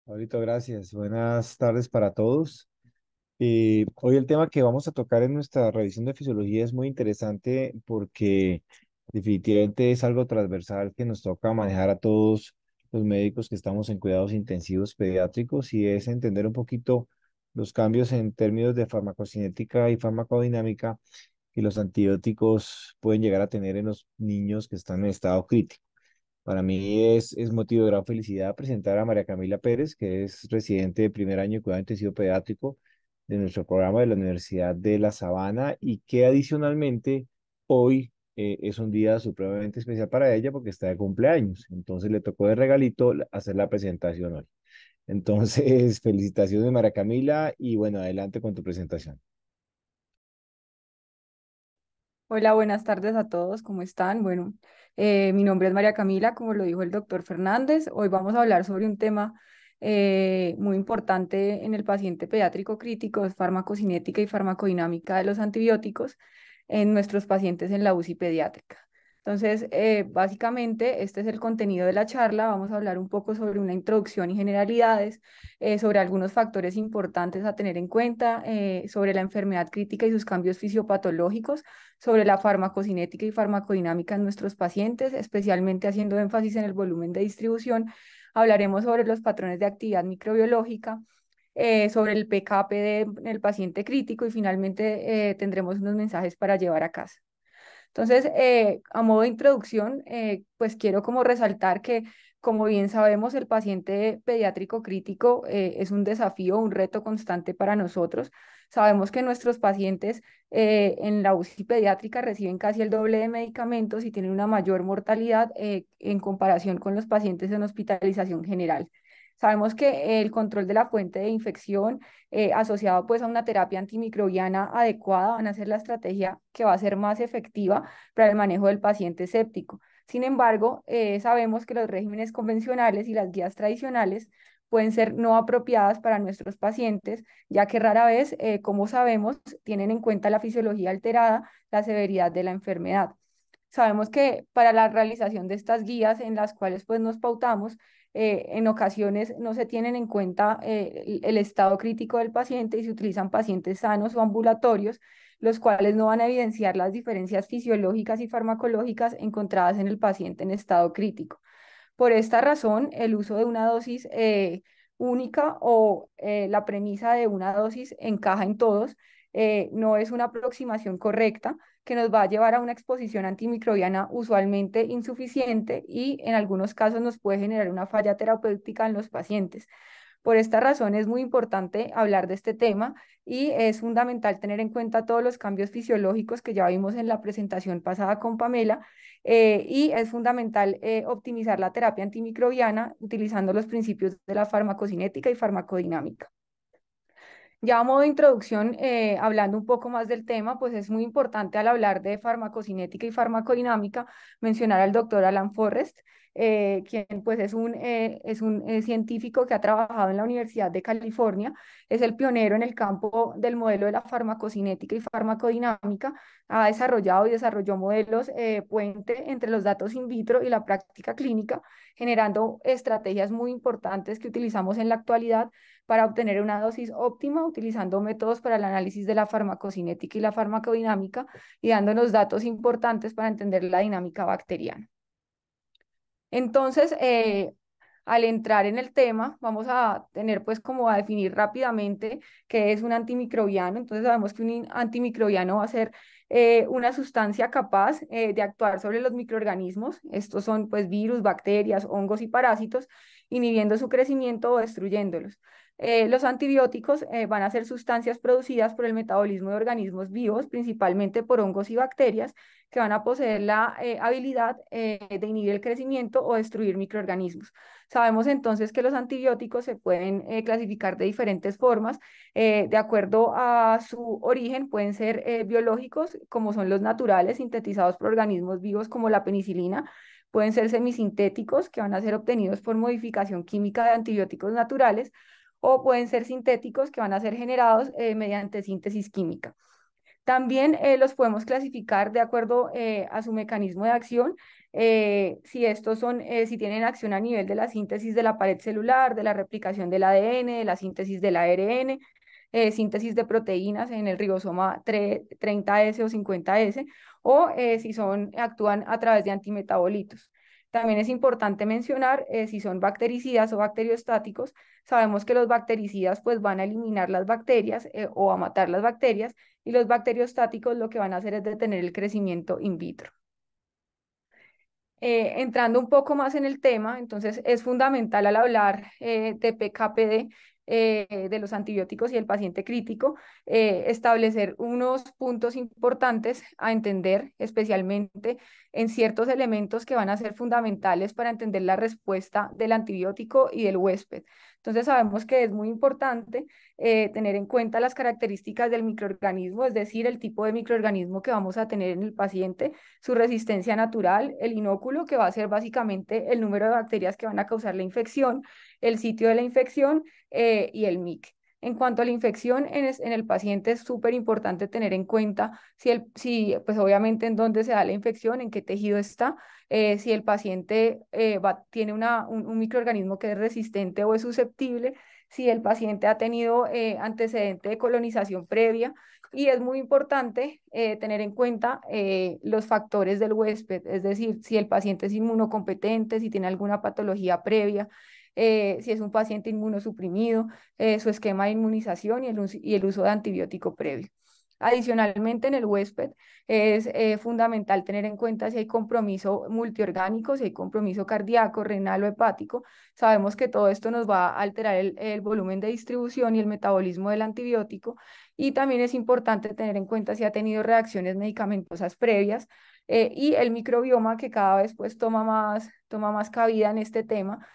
Ahorita, gracias. Buenas tardes para todos. Hoy el tema que vamos a tocar en nuestra revisión de fisiología es muy interesante porque definitivamente es algo transversal que nos toca manejar a todos los médicos que estamos en cuidados intensivos pediátricos y es entender un poquito los cambios en términos de farmacocinética y farmacodinámica que los antibióticos pueden llegar a tener en los niños que están en estado crítico. Para mí es motivo de gran felicidad presentar a María Camila Pérez, que es residente de primer año de cuidado intensivo pediátrico de nuestro programa de la Universidad de La Sabana y que adicionalmente hoy es un día supremamente especial para ella porque está de cumpleaños. Entonces le tocó de regalito hacer la presentación hoy. Entonces, felicitaciones María Camila y bueno, adelante con tu presentación. Hola, buenas tardes a todos, ¿cómo están? Bueno, mi nombre es María Camila, como lo dijo el doctor Fernández. Hoy vamos a hablar sobre un tema muy importante en el paciente pediátrico crítico, es farmacocinética y farmacodinámica de los antibióticos en nuestros pacientes en la UCI pediátrica. Entonces, básicamente, este es el contenido de la charla. Vamos a hablar un poco sobre una introducción y generalidades, sobre algunos factores importantes a tener en cuenta, sobre la enfermedad crítica y sus cambios fisiopatológicos, sobre la farmacocinética y farmacodinámica en nuestros pacientes, especialmente haciendo énfasis en el volumen de distribución. Hablaremos sobre los patrones de actividad microbiológica, sobre el PKPD en el paciente crítico y finalmente tendremos unos mensajes para llevar a casa. Entonces, a modo de introducción, pues quiero como resaltar que, como bien sabemos, el paciente pediátrico crítico es un desafío, un reto constante para nosotros. Sabemos que nuestros pacientes en la UCI pediátrica reciben casi el doble de medicamentos y tienen una mayor mortalidad en comparación con los pacientes en hospitalización general. Sabemos que el control de la fuente de infección asociado pues a una terapia antimicrobiana adecuada van a ser la estrategia que va a ser más efectiva para el manejo del paciente séptico. Sin embargo, sabemos que los regímenes convencionales y las guías tradicionales pueden ser no apropiadas para nuestros pacientes, ya que rara vez, como sabemos, tienen en cuenta la fisiología alterada, la severidad de la enfermedad. Sabemos que para la realización de estas guías en las cuales pues nos pautamos, en ocasiones no se tienen en cuenta el estado crítico del paciente y se utilizan pacientes sanos o ambulatorios, los cuales no van a evidenciar las diferencias fisiológicas y farmacológicas encontradas en el paciente en estado crítico. Por esta razón, el uso de una dosis única o la premisa de una dosis encaja en todos no es una aproximación correcta que nos va a llevar a una exposición antimicrobiana usualmente insuficiente y en algunos casos nos puede generar una falla terapéutica en los pacientes. Por esta razón es muy importante hablar de este tema y es fundamental tener en cuenta todos los cambios fisiológicos que ya vimos en la presentación pasada con Pamela, y es fundamental optimizar la terapia antimicrobiana utilizando los principios de la farmacocinética y farmacodinámica. Ya a modo de introducción, hablando un poco más del tema, pues es muy importante al hablar de farmacocinética y farmacodinámica mencionar al doctor Alan Forrest, quien pues es un científico que ha trabajado en la Universidad de California, es el pionero en el campo del modelo de la farmacocinética y farmacodinámica, ha desarrollado y desarrolló modelos puente entre los datos in vitro y la práctica clínica, generando estrategias muy importantes que utilizamos en la actualidad para obtener una dosis óptima utilizando métodos para el análisis de la farmacocinética y la farmacodinámica y dándonos datos importantes para entender la dinámica bacteriana. Entonces, al entrar en el tema, vamos a tener pues como a definir rápidamente qué es un antimicrobiano. Entonces sabemos que un antimicrobiano va a ser una sustancia capaz de actuar sobre los microorganismos. Estos son pues virus, bacterias, hongos y parásitos, inhibiendo su crecimiento o destruyéndolos. Los antibióticos van a ser sustancias producidas por el metabolismo de organismos vivos, principalmente por hongos y bacterias, que van a poseer la habilidad de inhibir el crecimiento o destruir microorganismos. Sabemos entonces que los antibióticos se pueden clasificar de diferentes formas, de acuerdo a su origen, pueden ser biológicos, como son los naturales, sintetizados por organismos vivos como la penicilina, pueden ser semisintéticos, que van a ser obtenidos por modificación química de antibióticos naturales, o pueden ser sintéticos, que van a ser generados mediante síntesis química. También los podemos clasificar de acuerdo a su mecanismo de acción. si estos son, si tienen acción a nivel de la síntesis de la pared celular, de la replicación del ADN, de la síntesis del ARN, síntesis de proteínas en el ribosoma 30S o 50S, o si son, actúan a través de antimetabolitos. También es importante mencionar si son bactericidas o bacteriostáticos. Sabemos que los bactericidas pues van a eliminar las bacterias o a matar las bacterias, y los bacteriostáticos lo que van a hacer es detener el crecimiento in vitro. Entrando un poco más en el tema, entonces es fundamental al hablar de PKPD, de los antibióticos y el paciente crítico, establecer unos puntos importantes a entender, especialmente en ciertos elementos que van a ser fundamentales para entender la respuesta del antibiótico y del huésped. Entonces sabemos que es muy importante tener en cuenta las características del microorganismo, es decir, el tipo de microorganismo que vamos a tener en el paciente, su resistencia natural, el inóculo, que va a ser básicamente el número de bacterias que van a causar la infección, el sitio de la infección y el MIC. En cuanto a la infección en el paciente, es súper importante tener en cuenta pues obviamente en dónde se da la infección, en qué tejido está, si el paciente tiene un microorganismo que es resistente o es susceptible, si el paciente ha tenido antecedente de colonización previa, y es muy importante tener en cuenta los factores del huésped, es decir, si el paciente es inmunocompetente, si tiene alguna patología previa, si es un paciente inmunosuprimido, su esquema de inmunización y el uso de antibiótico previo. Adicionalmente, en el huésped es fundamental tener en cuenta si hay compromiso multiorgánico, si hay compromiso cardíaco, renal o hepático. Sabemos que todo esto nos va a alterar el volumen de distribución y el metabolismo del antibiótico, y también es importante tener en cuenta si ha tenido reacciones medicamentosas previas y el microbioma, que cada vez pues toma más cabida en este tema.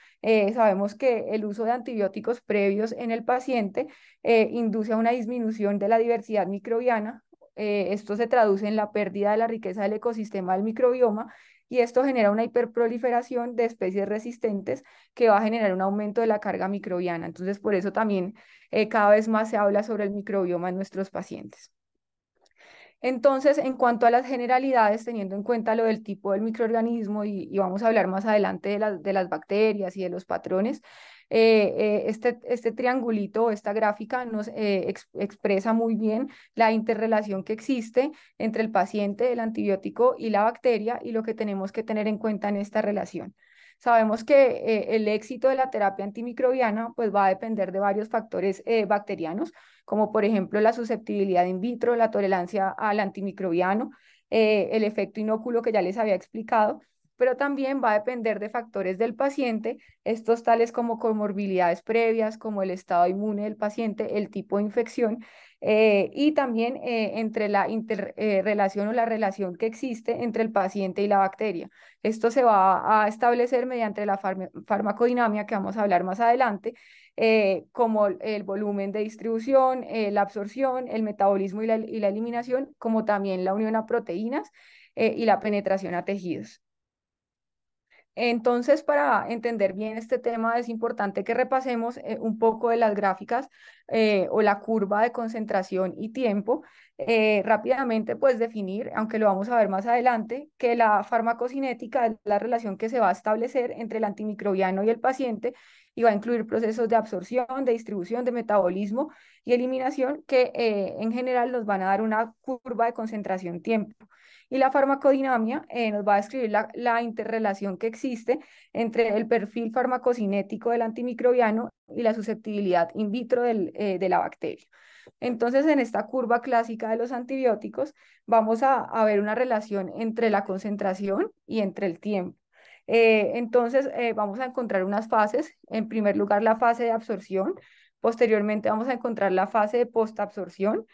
Sabemos que el uso de antibióticos previos en el paciente induce a una disminución de la diversidad microbiana. Esto se traduce en la pérdida de la riqueza del ecosistema del microbioma, y esto genera una hiperproliferación de especies resistentes que va a generar un aumento de la carga microbiana. Entonces, por eso también cada vez más se habla sobre el microbioma en nuestros pacientes. Entonces, en cuanto a las generalidades, teniendo en cuenta lo del tipo del microorganismo, y vamos a hablar más adelante de las bacterias y de los patrones, este triangulito o esta gráfica nos expresa muy bien la interrelación que existe entre el paciente, el antibiótico y la bacteria, y lo que tenemos que tener en cuenta en esta relación. Sabemos que el éxito de la terapia antimicrobiana pues va a depender de varios factores bacterianos, como por ejemplo la susceptibilidad in vitro, la tolerancia al antimicrobiano, el efecto inóculo que ya les había explicado, pero también va a depender de factores del paciente, estos tales como comorbilidades previas, como el estado inmune del paciente, el tipo de infección, y también entre la interrelación o la relación que existe entre el paciente y la bacteria. Esto se va a establecer mediante la farmacodinamia, que vamos a hablar más adelante, como el volumen de distribución, la absorción, el metabolismo y la eliminación, como también la unión a proteínas y la penetración a tejidos. Entonces, para entender bien este tema, es importante que repasemos un poco de las gráficas o la curva de concentración y tiempo. Rápidamente, pues definir, aunque lo vamos a ver más adelante, que la farmacocinética es la relación que se va a establecer entre el antimicrobiano y el paciente, y va a incluir procesos de absorción, de distribución, de metabolismo y eliminación que en general nos van a dar una curva de concentración-tiempo. Y la farmacodinamia nos va a describir la interrelación que existe entre el perfil farmacocinético del antimicrobiano y la susceptibilidad in vitro de la bacteria. Entonces, en esta curva clásica de los antibióticos, vamos a ver una relación entre la concentración y entre el tiempo. Entonces, vamos a encontrar unas fases. En primer lugar, la fase de absorción. Posteriormente, vamos a encontrar la fase de postabsorción,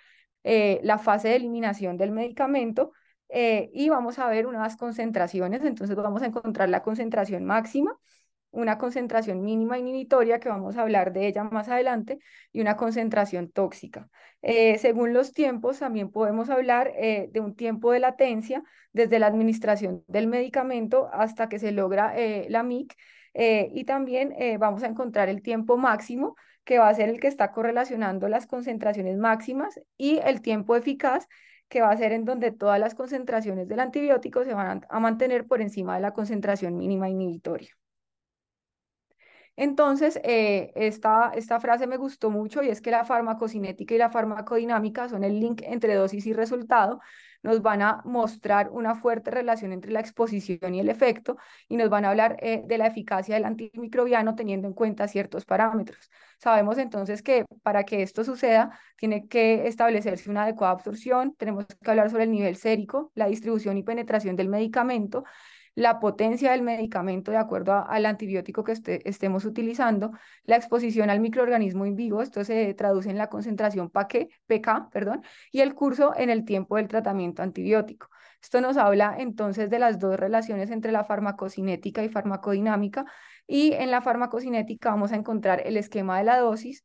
la fase de eliminación del medicamento, y vamos a ver unas concentraciones. Entonces vamos a encontrar la concentración máxima, una concentración mínima inhibitoria, que vamos a hablar de ella más adelante, y una concentración tóxica. Según los tiempos, también podemos hablar de un tiempo de latencia desde la administración del medicamento hasta que se logra la MIC, y también vamos a encontrar el tiempo máximo, que va a ser el que está correlacionando las concentraciones máximas, y el tiempo eficaz, que va a ser en donde todas las concentraciones del antibiótico se van a mantener por encima de la concentración mínima inhibitoria. Entonces, esta frase me gustó mucho y es que la farmacocinética y la farmacodinámica son el link entre dosis y resultado. Nos van a mostrar una fuerte relación entre la exposición y el efecto y nos van a hablar de la eficacia del antimicrobiano teniendo en cuenta ciertos parámetros. Sabemos entonces que para que esto suceda tiene que establecerse una adecuada absorción, tenemos que hablar sobre el nivel sérico, la distribución y penetración del medicamento, la potencia del medicamento de acuerdo al antibiótico que estemos utilizando, la exposición al microorganismo in vivo, esto se traduce en la concentración PK, perdón, y el curso en el tiempo del tratamiento antibiótico. Esto nos habla entonces de las dos relaciones entre la farmacocinética y farmacodinámica, y en la farmacocinética vamos a encontrar el esquema de la dosis,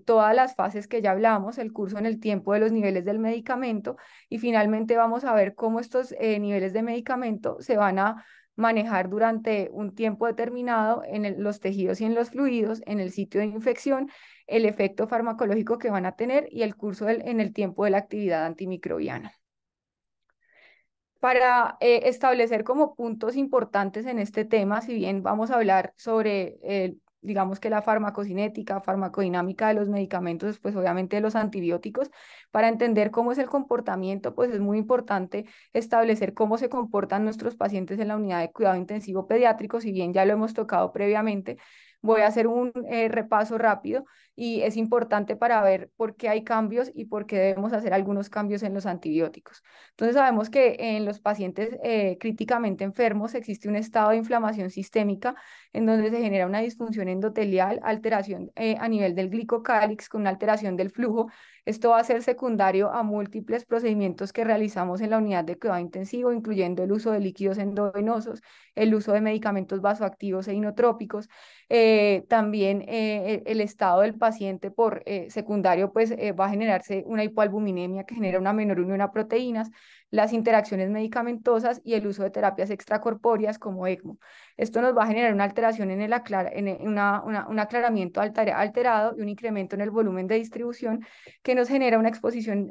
todas las fases que ya hablamos, el curso en el tiempo de los niveles del medicamento y finalmente vamos a ver cómo estos niveles de medicamento se van a manejar durante un tiempo determinado en los tejidos y en los fluidos, en el sitio de infección, el efecto farmacológico que van a tener y el curso en el tiempo de la actividad antimicrobiana. Para establecer como puntos importantes en este tema, si bien vamos a hablar sobre, digamos que la farmacocinética, farmacodinámica de los medicamentos, pues obviamente de los antibióticos, para entender cómo es el comportamiento, pues es muy importante establecer cómo se comportan nuestros pacientes en la unidad de cuidado intensivo pediátrico, si bien ya lo hemos tocado previamente. Voy a hacer un repaso rápido y es importante para ver por qué hay cambios y por qué debemos hacer algunos cambios en los antibióticos. Entonces sabemos que en los pacientes críticamente enfermos existe un estado de inflamación sistémica en donde se genera una disfunción endotelial, alteración a nivel del glicocálix con una alteración del flujo. Esto va a ser secundario a múltiples procedimientos que realizamos en la unidad de cuidado intensivo, incluyendo el uso de líquidos endovenosos, el uso de medicamentos vasoactivos e inotrópicos, también el estado del paciente por secundario pues va a generarse una hipoalbuminemia que genera una menor unión a proteínas, las interacciones medicamentosas y el uso de terapias extracorpóreas como ECMO. Esto nos va a generar una alteración en un aclaramiento alterado y un incremento en el volumen de distribución que nos genera una exposición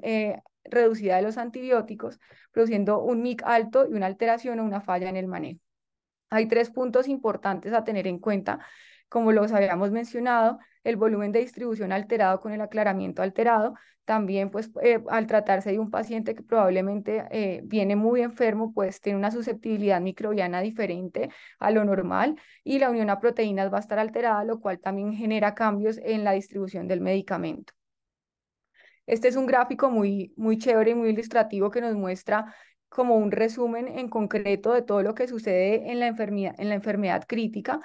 reducida de los antibióticos, produciendo un MIC alto y una alteración o una falla en el manejo. Hay tres puntos importantes a tener en cuenta, como los habíamos mencionado, el volumen de distribución alterado con el aclaramiento alterado. También, pues, al tratarse de un paciente que probablemente viene muy enfermo, pues tiene una susceptibilidad microbiana diferente a lo normal y la unión a proteínas va a estar alterada, lo cual también genera cambios en la distribución del medicamento. Este es un gráfico muy chévere y muy ilustrativo que nos muestra como un resumen en concreto de todo lo que sucede en la enfermedad crítica.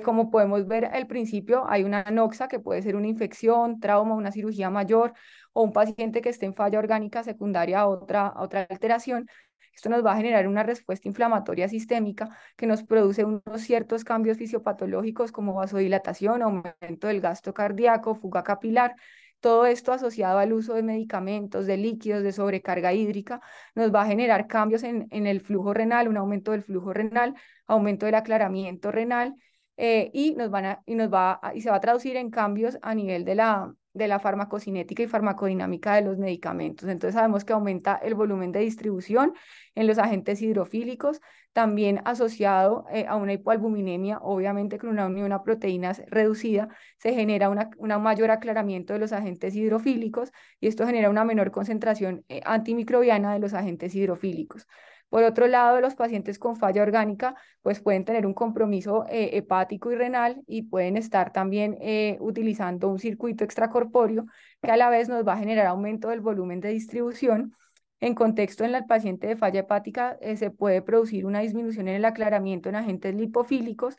Como podemos ver al principio, hay una anoxa que puede ser una infección, trauma, una cirugía mayor o un paciente que esté en falla orgánica secundaria a otra alteración. Esto nos va a generar una respuesta inflamatoria sistémica que nos produce unos ciertos cambios fisiopatológicos como vasodilatación, aumento del gasto cardíaco, fuga capilar. Todo esto asociado al uso de medicamentos, de líquidos, de sobrecarga hídrica, nos va a generar cambios en el flujo renal, un aumento del flujo renal, aumento del aclaramiento renal, y se va a traducir en cambios a nivel de la farmacocinética y farmacodinámica de los medicamentos. Entonces sabemos que aumenta el volumen de distribución en los agentes hidrofílicos, también asociado a una hipoalbuminemia, obviamente con una unión a proteínas reducida, se genera un mayor aclaramiento de los agentes hidrofílicos y esto genera una menor concentración antimicrobiana de los agentes hidrofílicos. Por otro lado, los pacientes con falla orgánica pues pueden tener un compromiso hepático y renal y pueden estar también utilizando un circuito extracorpóreo que a la vez nos va a generar aumento del volumen de distribución. En contexto, en el paciente de falla hepática se puede producir una disminución en el aclaramiento en agentes lipofílicos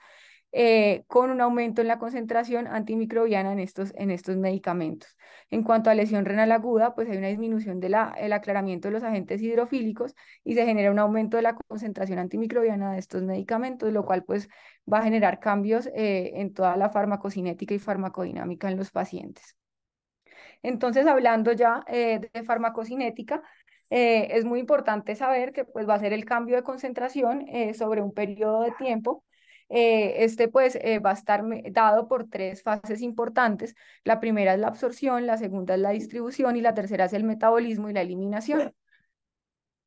con un aumento en la concentración antimicrobiana en estos medicamentos. En cuanto a lesión renal aguda, pues hay una disminución del aclaramiento de los agentes hidrofílicos y se genera un aumento de la concentración antimicrobiana de estos medicamentos, lo cual pues va a generar cambios en toda la farmacocinética y farmacodinámica en los pacientes. Entonces, hablando ya de farmacocinética, es muy importante saber que pues, va a ser el cambio de concentración sobre un periodo de tiempo. Este pues va a estar dado por tres fases importantes. La primera es la absorción, la segunda es la distribución y la tercera es el metabolismo y la eliminación.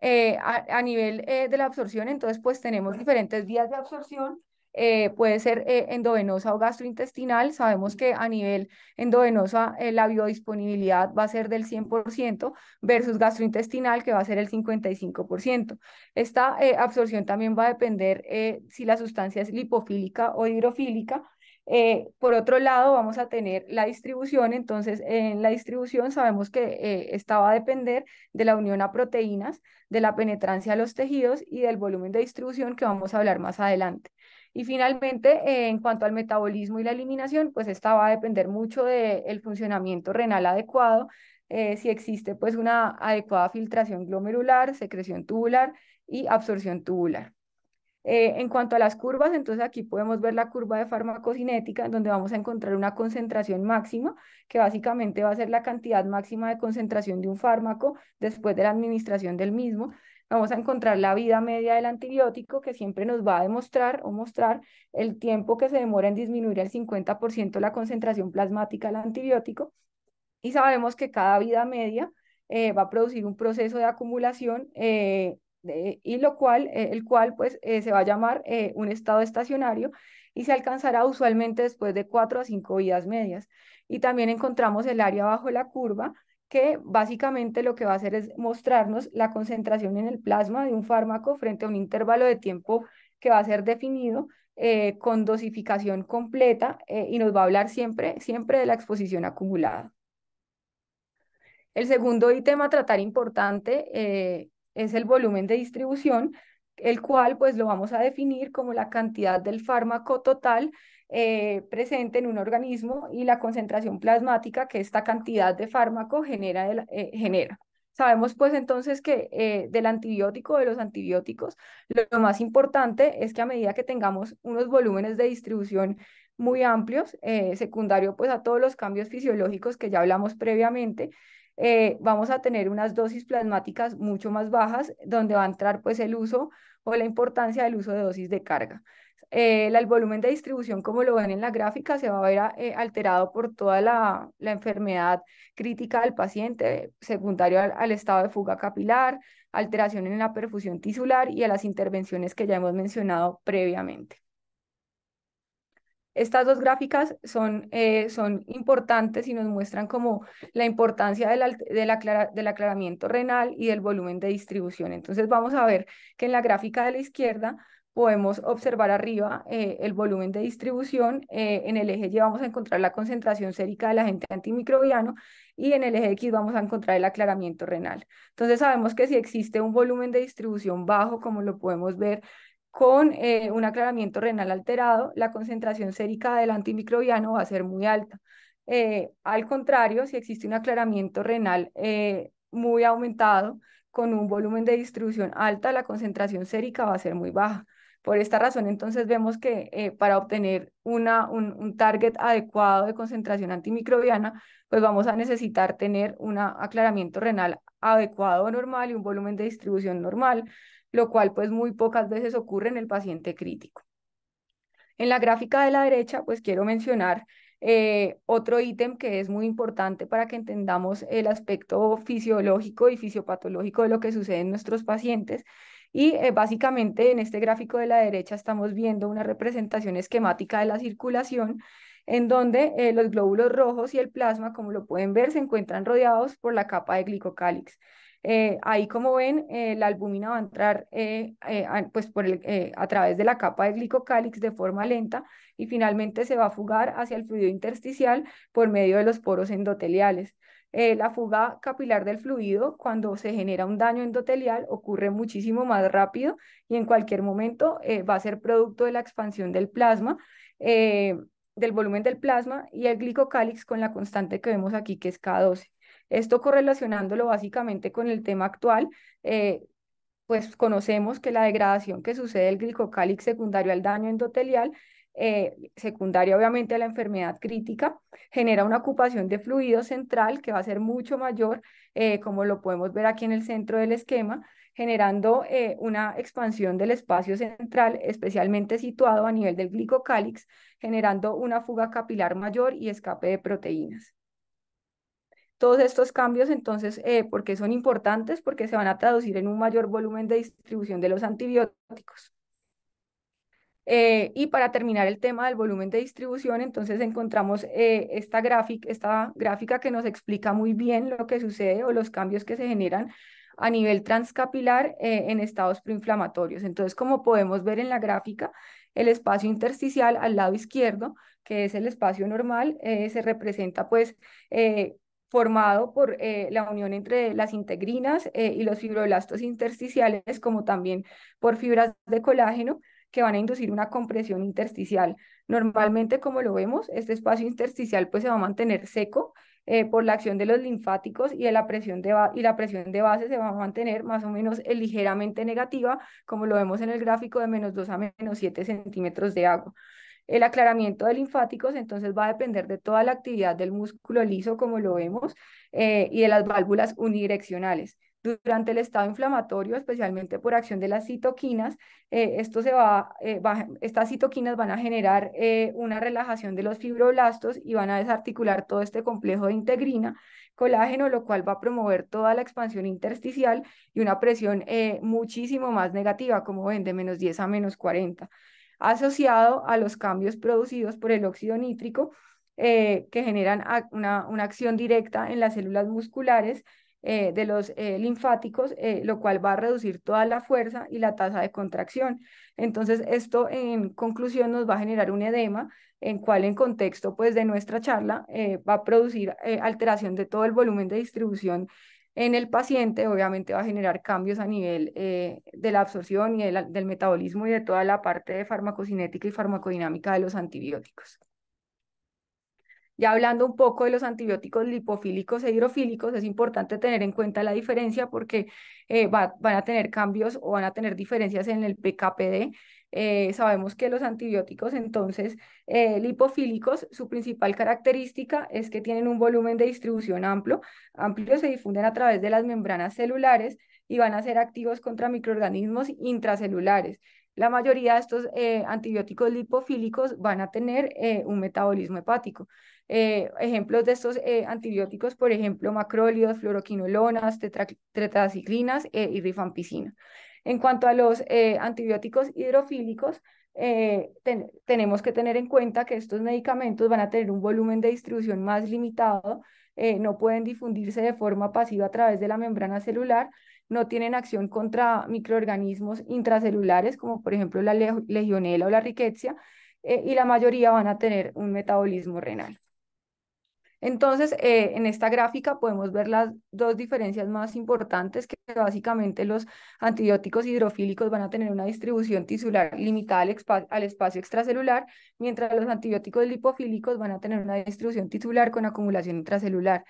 a nivel de la absorción, entonces pues tenemos diferentes vías de absorción. Puede ser endovenosa o gastrointestinal. Sabemos que a nivel endovenosa la biodisponibilidad va a ser del 100% versus gastrointestinal que va a ser el 55%. Esta absorción también va a depender si la sustancia es lipofílica o hidrofílica. Por otro lado, vamos a tener la distribución. Entonces, en la distribución sabemos que esta va a depender de la unión a proteínas, de la penetrancia a los tejidos y del volumen de distribución que vamos a hablar más adelante. Y finalmente, en cuanto al metabolismo y la eliminación, pues esta va a depender mucho del funcionamiento renal adecuado, si existe pues una adecuada filtración glomerular, secreción tubular y absorción tubular. En cuanto a las curvas, entonces aquí podemos ver la curva de farmacocinética, en donde vamos a encontrar una concentración máxima, que básicamente va a ser la cantidad máxima de concentración de un fármaco después de la administración del mismo. Vamos a encontrar la vida media del antibiótico, que siempre nos va a demostrar o mostrar el tiempo que se demora en disminuir el 50% la concentración plasmática del antibiótico. Y sabemos que cada vida media va a producir un proceso de acumulación y el cual pues se va a llamar un estado estacionario y se alcanzará usualmente después de 4 a 5 vidas medias. Y también encontramos el área bajo la curva, que básicamente lo que va a hacer es mostrarnos la concentración en el plasma de un fármaco frente a un intervalo de tiempo que va a ser definido con dosificación completa y nos va a hablar siempre, siempre de la exposición acumulada. El segundo ítem a tratar importante es el volumen de distribución, el cual pues lo vamos a definir como la cantidad del fármaco total presente en un organismo y la concentración plasmática que esta cantidad de fármaco genera. Sabemos pues entonces que del antibiótico, de los antibióticos, lo más importante es que a medida que tengamos unos volúmenes de distribución muy amplios, secundario pues a todos los cambios fisiológicos que ya hablamos previamente, vamos a tener unas dosis plasmáticas mucho más bajas, donde va a entrar pues el uso o la importancia del uso de dosis de carga. El volumen de distribución, como lo ven en la gráfica, se va a ver alterado por toda la enfermedad crítica del paciente, secundario al estado de fuga capilar, alteración en la perfusión tisular y a las intervenciones que ya hemos mencionado previamente. Estas dos gráficas son importantes y nos muestran como la importancia del aclaramiento renal y del volumen de distribución. Entonces vamos a ver que en la gráfica de la izquierda podemos observar arriba el volumen de distribución. En el eje Y vamos a encontrar la concentración sérica del agente antimicrobiano y en el eje X vamos a encontrar el aclaramiento renal. Entonces sabemos que si existe un volumen de distribución bajo, como lo podemos ver con un aclaramiento renal alterado, la concentración sérica del antimicrobiano va a ser muy alta. Al contrario, si existe un aclaramiento renal muy aumentado, con un volumen de distribución alta, la concentración sérica va a ser muy baja. Por esta razón, entonces vemos que para obtener un target adecuado de concentración antimicrobiana, pues vamos a necesitar tener un aclaramiento renal adecuado o normal y un volumen de distribución normal, lo cual pues muy pocas veces ocurre en el paciente crítico. En la gráfica de la derecha, pues quiero mencionar otro ítem que es muy importante para que entendamos el aspecto fisiológico y fisiopatológico de lo que sucede en nuestros pacientes. Y básicamente en este gráfico de la derecha estamos viendo una representación esquemática de la circulación en donde los glóbulos rojos y el plasma, como lo pueden ver, se encuentran rodeados por la capa de glicocálix. Ahí, como ven, la albúmina va a entrar pues a través de la capa de glicocálix de forma lenta y finalmente se va a fugar hacia el fluido intersticial por medio de los poros endoteliales. La fuga capilar del fluido, cuando se genera un daño endotelial, ocurre muchísimo más rápido y en cualquier momento va a ser producto de la expansión del plasma, del volumen del plasma y el glicocálix con la constante que vemos aquí, que es K12. Esto correlacionándolo básicamente con el tema actual, pues conocemos que la degradación que sucede del glicocálix secundario al daño endotelial, secundaria obviamente a la enfermedad crítica, genera una ocupación de fluido central que va a ser mucho mayor, como lo podemos ver aquí en el centro del esquema, generando una expansión del espacio central, especialmente situado a nivel del glicocálix, generando una fuga capilar mayor y escape de proteínas. Todos estos cambios, entonces, ¿por qué son importantes? Porque se van a traducir en un mayor volumen de distribución de los antibióticos. Y para terminar el tema del volumen de distribución, entonces encontramos esta gráfica que nos explica muy bien lo que sucede o los cambios que se generan a nivel transcapilar en estados proinflamatorios. Entonces, como podemos ver en la gráfica, el espacio intersticial al lado izquierdo, que es el espacio normal, se representa pues formado por la unión entre las integrinas y los fibroblastos intersticiales, como también por fibras de colágeno que van a inducir una compresión intersticial. Normalmente, como lo vemos, este espacio intersticial pues se va a mantener seco por la acción de los linfáticos y, de y la presión de base se va a mantener más o menos ligeramente negativa, como lo vemos en el gráfico de -2 a -7 centímetros de agua. El aclaramiento de linfáticos entonces va a depender de toda la actividad del músculo liso, como lo vemos, y de las válvulas unidireccionales. Durante el estado inflamatorio, especialmente por acción de las citoquinas, estas citoquinas van a generar una relajación de los fibroblastos y van a desarticular todo este complejo de integrina, colágeno, lo cual va a promover toda la expansión intersticial y una presión muchísimo más negativa, como ven, de -10 a -40 asociado a los cambios producidos por el óxido nítrico que generan una acción directa en las células musculares de los linfáticos, lo cual va a reducir toda la fuerza y la tasa de contracción. Entonces, esto en conclusión nos va a generar un edema, en cual en contexto pues, de nuestra charla va a producir alteración de todo el volumen de distribución en el paciente, obviamente va a generar cambios a nivel de la absorción y del metabolismo y de toda la parte de farmacocinética y farmacodinámica de los antibióticos. Ya hablando un poco de los antibióticos lipofílicos e hidrofílicos, es importante tener en cuenta la diferencia porque van a tener cambios o van a tener diferencias en el PKPD. Sabemos que los antibióticos entonces lipofílicos, su principal característica es que tienen un volumen de distribución amplio, se difunden a través de las membranas celulares y van a ser activos contra microorganismos intracelulares. La mayoría de estos antibióticos lipofílicos van a tener un metabolismo hepático. Ejemplos de estos antibióticos, por ejemplo, macrólidos, fluoroquinolonas, tetraciclinas y rifampicina. En cuanto a los antibióticos hidrofílicos, tenemos que tener en cuenta que estos medicamentos van a tener un volumen de distribución más limitado, no pueden difundirse de forma pasiva a través de la membrana celular, no tienen acción contra microorganismos intracelulares, como por ejemplo la legionela o la rickettsia, y la mayoría van a tener un metabolismo renal. Entonces, en esta gráfica podemos ver las dos diferencias más importantes, que básicamente los antibióticos hidrofílicos van a tener una distribución tisular limitada al espacio extracelular, mientras los antibióticos lipofílicos van a tener una distribución tisular con acumulación intracelular.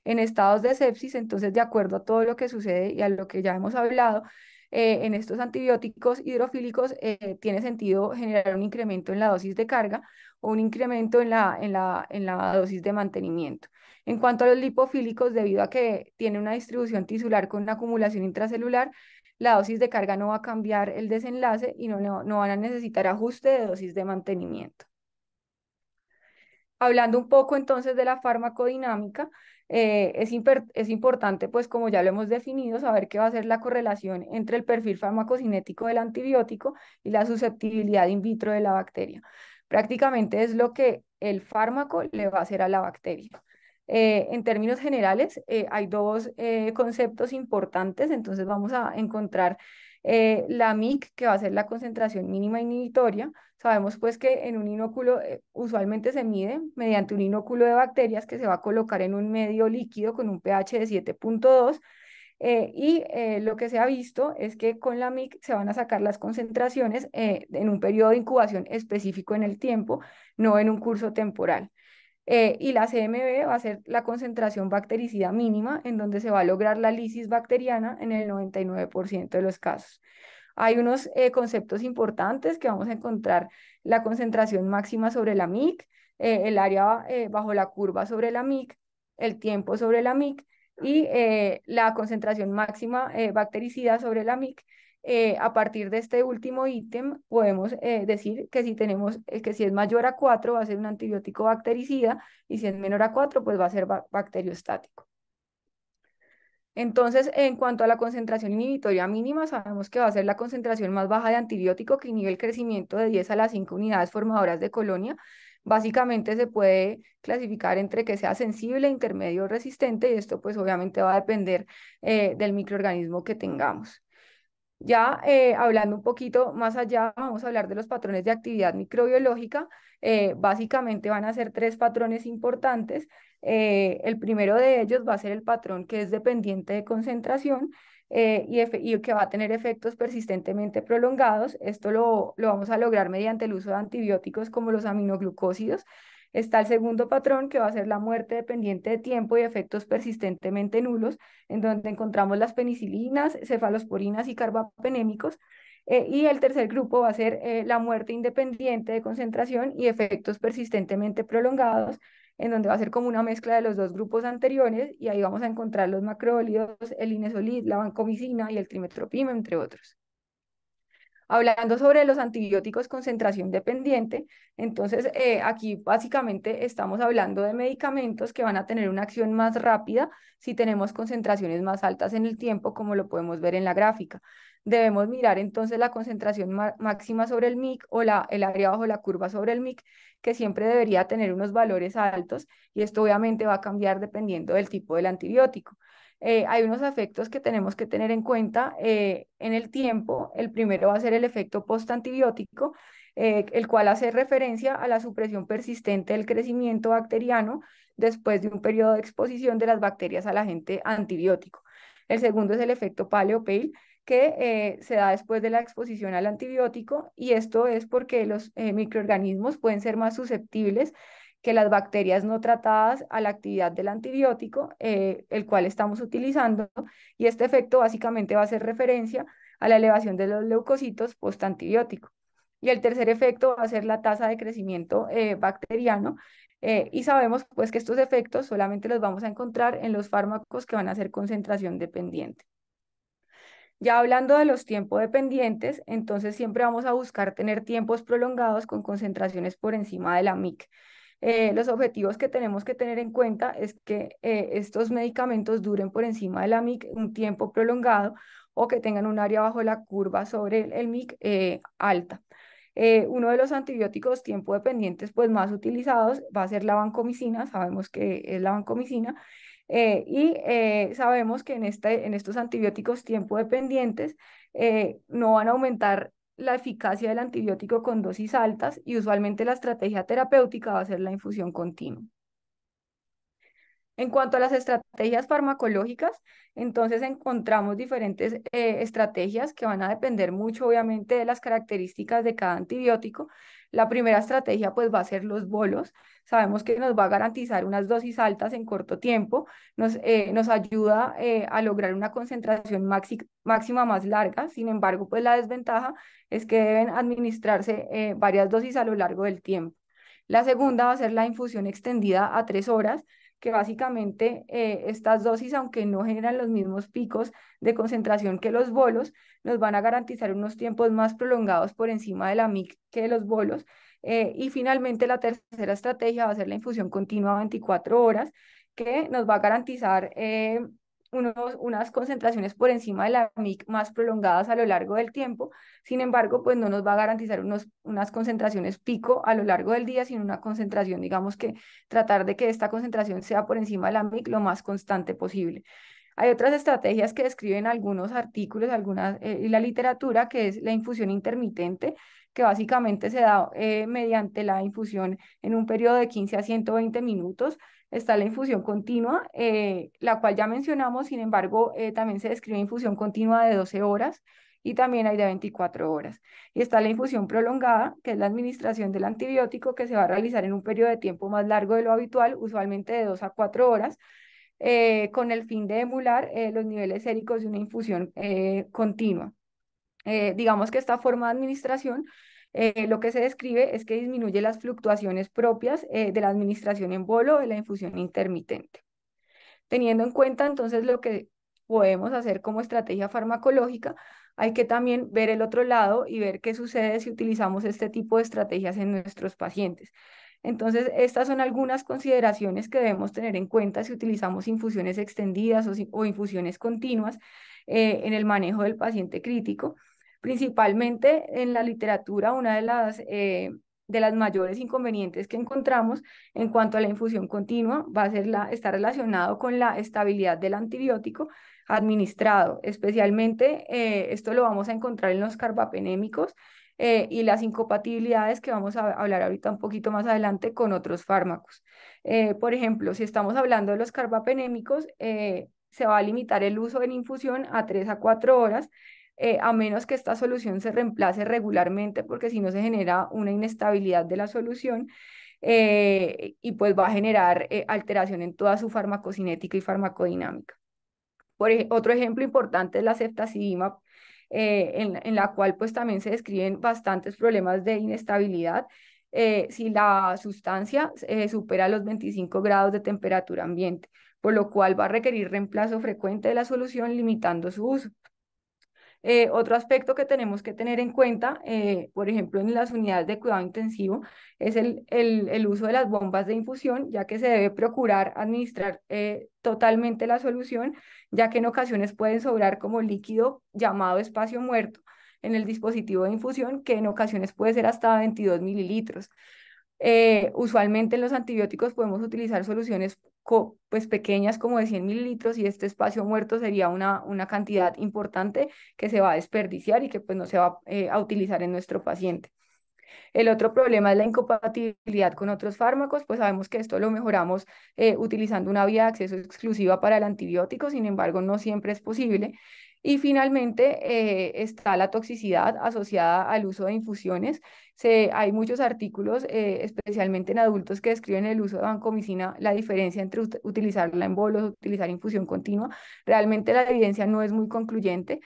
En estados de sepsis, entonces, de acuerdo a todo lo que sucede y a lo que ya hemos hablado, en estos antibióticos hidrofílicos tiene sentido generar un incremento en la dosis de carga o un incremento en la dosis de mantenimiento. En cuanto a los lipofílicos, debido a que tiene una distribución tisular con una acumulación intracelular, la dosis de carga no va a cambiar el desenlace y no van a necesitar ajuste de dosis de mantenimiento. Hablando un poco entonces de la farmacodinámica, es importante, pues como ya lo hemos definido, saber qué va a ser la correlación entre el perfil farmacocinético del antibiótico y la susceptibilidad in vitro de la bacteria. Prácticamente es lo que el fármaco le va a hacer a la bacteria. En términos generales, hay dos conceptos importantes, entonces vamos a encontrar la MIC, que va a ser la concentración mínima inhibitoria. Sabemos pues que en un inóculo usualmente se mide mediante un inóculo de bacterias que se va a colocar en un medio líquido con un pH de 7,2 lo que se ha visto es que con la MIC se van a sacar las concentraciones en un periodo de incubación específico en el tiempo, no en un curso temporal. Y la CMB va a ser la concentración bactericida mínima, en donde se va a lograr la lisis bacteriana en el 99% de los casos. Hay unos conceptos importantes que vamos a encontrar: la concentración máxima sobre la MIC, el área bajo la curva sobre la MIC, el tiempo sobre la MIC y la concentración máxima bactericida sobre la MIC. A partir de este último ítem, podemos decir que que si es mayor a 4 va a ser un antibiótico bactericida y si es menor a 4 pues va a ser bacteriostático. Entonces, en cuanto a la concentración inhibitoria mínima, sabemos que va a ser la concentración más baja de antibiótico que inhibe el crecimiento de 10 a las 5 unidades formadoras de colonia. Básicamente se puede clasificar entre que sea sensible, intermedio o resistente, y esto pues obviamente va a depender del microorganismo que tengamos. Ya hablando un poquito más allá, vamos a hablar de los patrones de actividad microbiológica. Básicamente van a ser tres patrones importantes. El primero de ellos va a ser el patrón que es dependiente de concentración y que va a tener efectos persistentemente prolongados. Esto lo vamos a lograr mediante el uso de antibióticos como los aminoglucósidos. Está el segundo patrón, que va a ser la muerte dependiente de tiempo y efectos persistentemente nulos, en donde encontramos las penicilinas, cefalosporinas y carbapenémicos. Y el tercer grupo va a ser la muerte independiente de concentración y efectos persistentemente prolongados, en donde va a ser como una mezcla de los dos grupos anteriores, y ahí vamos a encontrar los macrólidos, el inesolid, la vancomicina y el trimestoprim, entre otros. Hablando sobre los antibióticos concentración dependiente, entonces aquí básicamente estamos hablando de medicamentos que van a tener una acción más rápida si tenemos concentraciones más altas en el tiempo, como lo podemos ver en la gráfica. Debemos mirar entonces la concentración máxima sobre el MIC o el área bajo la curva sobre el MIC, que siempre debería tener unos valores altos, y esto obviamente va a cambiar dependiendo del tipo del antibiótico. Hay unos efectos que tenemos que tener en cuenta en el tiempo. El primero va a ser el efecto postantibiótico, el cual hace referencia a la supresión persistente del crecimiento bacteriano después de un periodo de exposición de las bacterias al agente antibiótico. El segundo es el efecto paleo-pale, que se da después de la exposición al antibiótico, y esto es porque los microorganismos pueden ser más susceptibles que las bacterias no tratadas a la actividad del antibiótico, el cual estamos utilizando, y este efecto básicamente va a hacer referencia a la elevación de los leucocitos postantibiótico. Y el tercer efecto va a ser la tasa de crecimiento bacteriano, y sabemos pues que estos efectos solamente los vamos a encontrar en los fármacos que van a ser concentración dependiente. Ya hablando de los tiempos dependientes, entonces siempre vamos a buscar tener tiempos prolongados con concentraciones por encima de la MIC. Los objetivos que tenemos que tener en cuenta es que estos medicamentos duren por encima de la MIC un tiempo prolongado, o que tengan un área bajo la curva sobre el MIC alta. Uno de los antibióticos tiempo dependientes pues más utilizados va a ser la vancomicina. Sabemos que es la vancomicina, sabemos que en estos antibióticos tiempo dependientes no van a aumentar la eficacia del antibiótico con dosis altas, y usualmente la estrategia terapéutica va a ser la infusión continua. En cuanto a las estrategias farmacológicas, entonces encontramos diferentes estrategias que van a depender mucho, obviamente, de las características de cada antibiótico. La primera estrategia pues va a ser los bolos. Sabemos que nos va a garantizar unas dosis altas en corto tiempo, nos ayuda a lograr una concentración máxima más larga. Sin embargo, pues la desventaja es que deben administrarse varias dosis a lo largo del tiempo. La segunda va a ser la infusión extendida a 3 horas, que básicamente estas dosis, aunque no generan los mismos picos de concentración que los bolos, nos van a garantizar unos tiempos más prolongados por encima de la MIC que de los bolos. Y finalmente la tercera estrategia va a ser la infusión continua a 24 horas, que nos va a garantizar unas concentraciones por encima de la MIC más prolongadas a lo largo del tiempo. Sin embargo, pues no nos va a garantizar unas concentraciones pico a lo largo del día, sino una concentración, digamos que tratar de que esta concentración sea por encima de la MIC lo más constante posible. Hay otras estrategias que describen algunos artículos, y la literatura, que es la infusión intermitente, que básicamente se da mediante la infusión en un periodo de 15 a 120 minutos. Está la infusión continua, la cual ya mencionamos. Sin embargo, también se describe infusión continua de 12 horas, y también hay de 24 horas. Y está la infusión prolongada, que es la administración del antibiótico, que se va a realizar en un periodo de tiempo más largo de lo habitual, usualmente de 2 a 4 horas, con el fin de emular los niveles séricos de una infusión continua. Digamos que esta forma de administración lo que se describe es que disminuye las fluctuaciones propias de la administración en bolo o de la infusión intermitente. Teniendo en cuenta entonces lo que podemos hacer como estrategia farmacológica, hay que también ver el otro lado y ver qué sucede si utilizamos este tipo de estrategias en nuestros pacientes. Entonces, estas son algunas consideraciones que debemos tener en cuenta si utilizamos infusiones extendidas o infusiones continuas en el manejo del paciente crítico. Principalmente en la literatura, una de las mayores inconvenientes que encontramos en cuanto a la infusión continua va a ser está relacionado con la estabilidad del antibiótico administrado. Especialmente esto lo vamos a encontrar en los carbapenémicos y las incompatibilidades que vamos a hablar ahorita un poquito más adelante con otros fármacos. Por ejemplo, si estamos hablando de los carbapenémicos, se va a limitar el uso en infusión a 3 a 4 horas, a menos que esta solución se reemplace regularmente, porque si no se genera una inestabilidad de la solución y pues va a generar alteración en toda su farmacocinética y farmacodinámica. Otro ejemplo importante es la ceftazidimab, en la cual pues también se describen bastantes problemas de inestabilidad si la sustancia supera los 25 grados de temperatura ambiente, por lo cual va a requerir reemplazo frecuente de la solución, limitando su uso. Otro aspecto que tenemos que tener en cuenta, por ejemplo, en las unidades de cuidado intensivo, es el uso de las bombas de infusión, ya que se debe procurar administrar totalmente la solución, ya que en ocasiones pueden sobrar como líquido llamado espacio muerto en el dispositivo de infusión, que en ocasiones puede ser hasta 22 mililitros. Usualmente en los antibióticos podemos utilizar soluciones pues pequeñas como de 100 mililitros y este espacio muerto sería una cantidad importante que se va a desperdiciar y que pues no se va a utilizar en nuestro paciente. El otro problema es la incompatibilidad con otros fármacos, pues sabemos que esto lo mejoramos utilizando una vía de acceso exclusiva para el antibiótico, sin embargo no siempre es posible. Y finalmente está la toxicidad asociada al uso de infusiones. Hay muchos artículos, especialmente en adultos, que describen el uso de vancomicina, la diferencia entre utilizarla en bolos, utilizar infusión continua. Realmente la evidencia no es muy concluyente,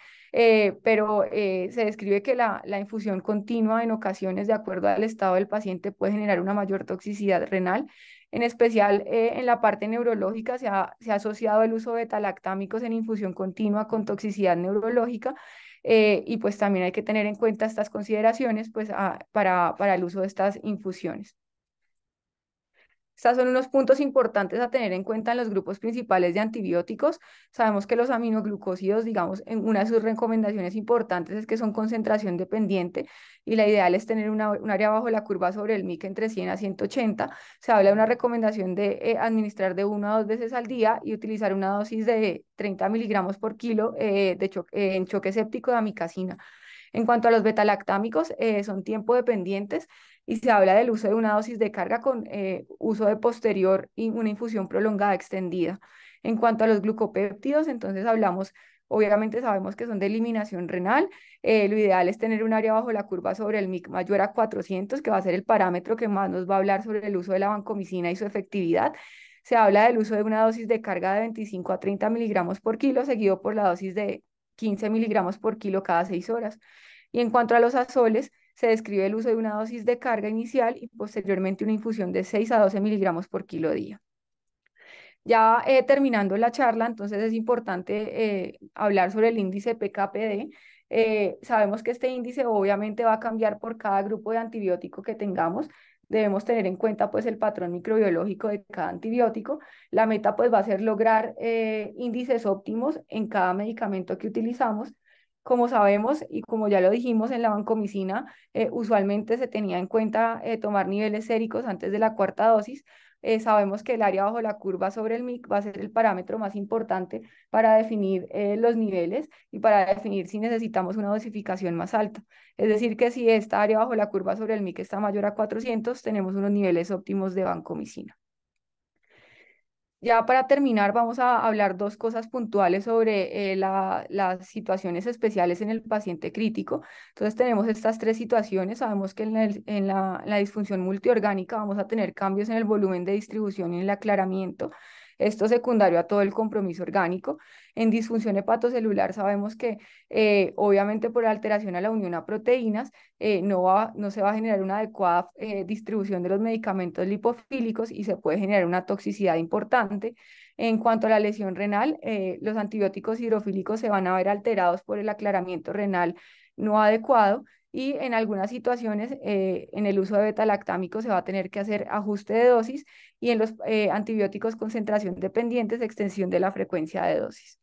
pero se describe que la infusión continua en ocasiones, de acuerdo al estado del paciente, puede generar una mayor toxicidad renal. En especial en la parte neurológica se ha asociado el uso de betalactámicos en infusión continua con toxicidad neurológica y pues también hay que tener en cuenta estas consideraciones pues, para el uso de estas infusiones. Estos son unos puntos importantes a tener en cuenta en los grupos principales de antibióticos. Sabemos que los aminoglucósidos, digamos, en una de sus recomendaciones importantes es que son concentración dependiente y la ideal es tener un área bajo la curva sobre el MIC entre 100 a 180. Se habla de una recomendación de administrar de 1 a 2 veces al día y utilizar una dosis de 30 miligramos por kilo en choque séptico de amicacina. En cuanto a los betalactámicos, son tiempo dependientes y se habla del uso de una dosis de carga con uso de posterior y una infusión prolongada extendida. En cuanto a los glucopéptidos, entonces hablamos, obviamente sabemos que son de eliminación renal. Lo ideal es tener un área bajo la curva sobre el MIC mayor a 400, que va a ser el parámetro que más nos va a hablar sobre el uso de la vancomicina y su efectividad. Se habla del uso de una dosis de carga de 25 a 30 miligramos por kilo, seguido por la dosis de 15 miligramos por kilo cada 6 horas. Y en cuanto a los azoles, se describe el uso de una dosis de carga inicial y posteriormente una infusión de 6 a 12 miligramos por kilo día. Ya terminando la charla, entonces es importante hablar sobre el índice PKPD. Sabemos que este índice obviamente va a cambiar por cada grupo de antibiótico que tengamos. Debemos tener en cuenta pues el patrón microbiológico de cada antibiótico. La meta pues va a ser lograr índices óptimos en cada medicamento que utilizamos. Como sabemos y como ya lo dijimos en la vancomicina, usualmente se tenía en cuenta tomar niveles séricos antes de la cuarta dosis. Sabemos que el área bajo la curva sobre el MIC va a ser el parámetro más importante para definir los niveles y para definir si necesitamos una dosificación más alta. Es decir, que si esta área bajo la curva sobre el MIC está mayor a 400, tenemos unos niveles óptimos de vancomicina. Ya para terminar, vamos a hablar dos cosas puntuales sobre las situaciones especiales en el paciente crítico. Entonces tenemos estas tres situaciones. Sabemos que en la disfunción multiorgánica vamos a tener cambios en el volumen de distribución y en el aclaramiento. Esto secundario a todo el compromiso orgánico. En disfunción hepatocelular sabemos que obviamente por alteración a la unión a proteínas no se va a generar una adecuada distribución de los medicamentos lipofílicos y se puede generar una toxicidad importante. En cuanto a la lesión renal, los antibióticos hidrofílicos se van a ver alterados por el aclaramiento renal no adecuado y en algunas situaciones en el uso de beta-lactámico se va a tener que hacer ajuste de dosis y en los antibióticos concentración dependientes, extensión de la frecuencia de dosis.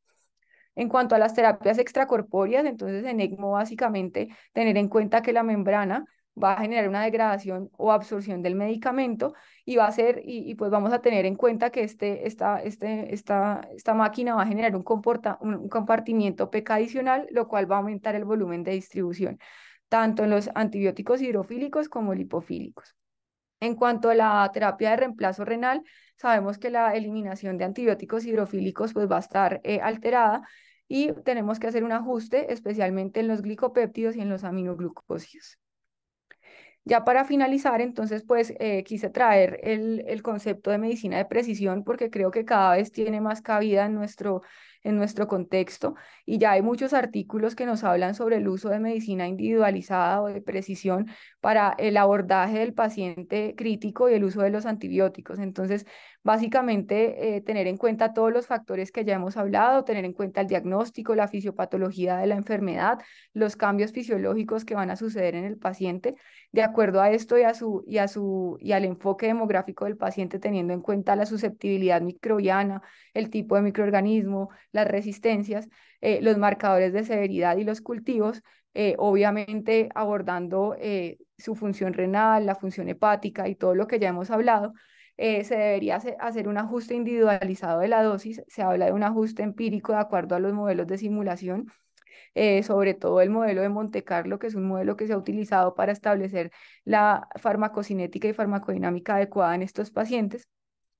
En cuanto a las terapias extracorpóreas, entonces en ECMO básicamente tener en cuenta que la membrana va a generar una degradación o absorción del medicamento y va a ser, pues vamos a tener en cuenta que esta máquina va a generar un compartimiento PK adicional, lo cual va a aumentar el volumen de distribución, tanto en los antibióticos hidrofílicos como lipofílicos. En cuanto a la terapia de reemplazo renal, sabemos que la eliminación de antibióticos hidrofílicos pues va a estar alterada y tenemos que hacer un ajuste, especialmente en los glicopéptidos y en los aminoglucósidos. Ya para finalizar, entonces, pues quise traer el concepto de medicina de precisión porque creo que cada vez tiene más cabida en nuestro contexto y ya hay muchos artículos que nos hablan sobre el uso de medicina individualizada o de precisión para el abordaje del paciente crítico y el uso de los antibióticos. Entonces, básicamente, tener en cuenta todos los factores que ya hemos hablado, tener en cuenta el diagnóstico, la fisiopatología de la enfermedad, los cambios fisiológicos que van a suceder en el paciente de acuerdo a esto y al enfoque demográfico del paciente, teniendo en cuenta la susceptibilidad microbiana, el tipo de microorganismo, las resistencias, los marcadores de severidad y los cultivos, obviamente abordando su función renal, la función hepática y todo lo que ya hemos hablado. Se debería hacer un ajuste individualizado de la dosis. Se habla de un ajuste empírico de acuerdo a los modelos de simulación, sobre todo el modelo de Monte Carlo, que es un modelo que se ha utilizado para establecer la farmacocinética y farmacodinámica adecuada en estos pacientes,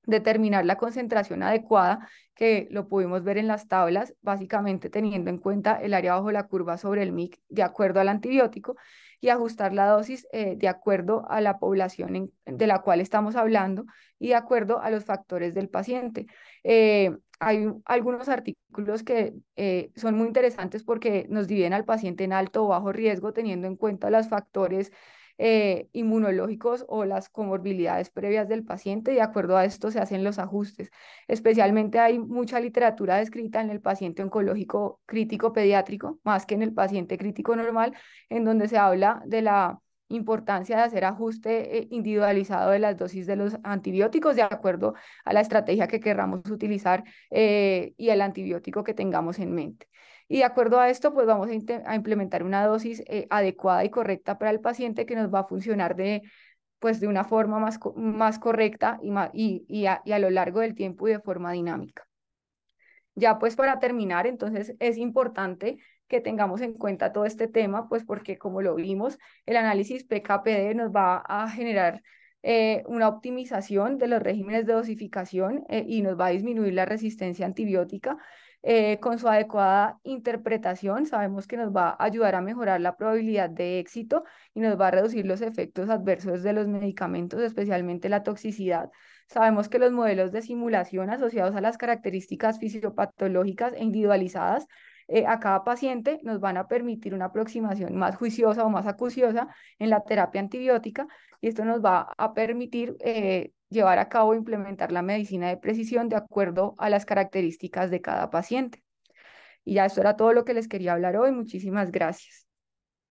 determinar la concentración adecuada, que lo pudimos ver en las tablas, básicamente teniendo en cuenta el área bajo la curva sobre el MIC de acuerdo al antibiótico y ajustar la dosis de acuerdo a la población de la cual estamos hablando y de acuerdo a los factores del paciente. Hay algunos artículos que son muy interesantes porque nos dividen al paciente en alto o bajo riesgo teniendo en cuenta los factores inmunológicos o las comorbilidades previas del paciente. De acuerdo a esto se hacen los ajustes. Especialmente hay mucha literatura descrita en el paciente oncológico crítico pediátrico, más que en el paciente crítico normal, en donde se habla de la importancia de hacer ajuste individualizado de las dosis de los antibióticos de acuerdo a la estrategia que querramos utilizar y el antibiótico que tengamos en mente. Y de acuerdo a esto, pues vamos a implementar una dosis adecuada y correcta para el paciente que nos va a funcionar pues de una forma más correcta y a lo largo del tiempo y de forma dinámica. Ya pues para terminar, entonces es importante que tengamos en cuenta todo este tema, pues porque como lo vimos, el análisis PKPD nos va a generar una optimización de los regímenes de dosificación y nos va a disminuir la resistencia antibiótica. Con su adecuada interpretación, sabemos que nos va a ayudar a mejorar la probabilidad de éxito y nos va a reducir los efectos adversos de los medicamentos, especialmente la toxicidad. Sabemos que los modelos de simulación asociados a las características fisiopatológicas e individualizadas a cada paciente nos van a permitir una aproximación más juiciosa o más acuciosa en la terapia antibiótica y esto nos va a permitir llevar a cabo e implementar la medicina de precisión de acuerdo a las características de cada paciente. Y ya esto era todo lo que les quería hablar hoy. Muchísimas gracias.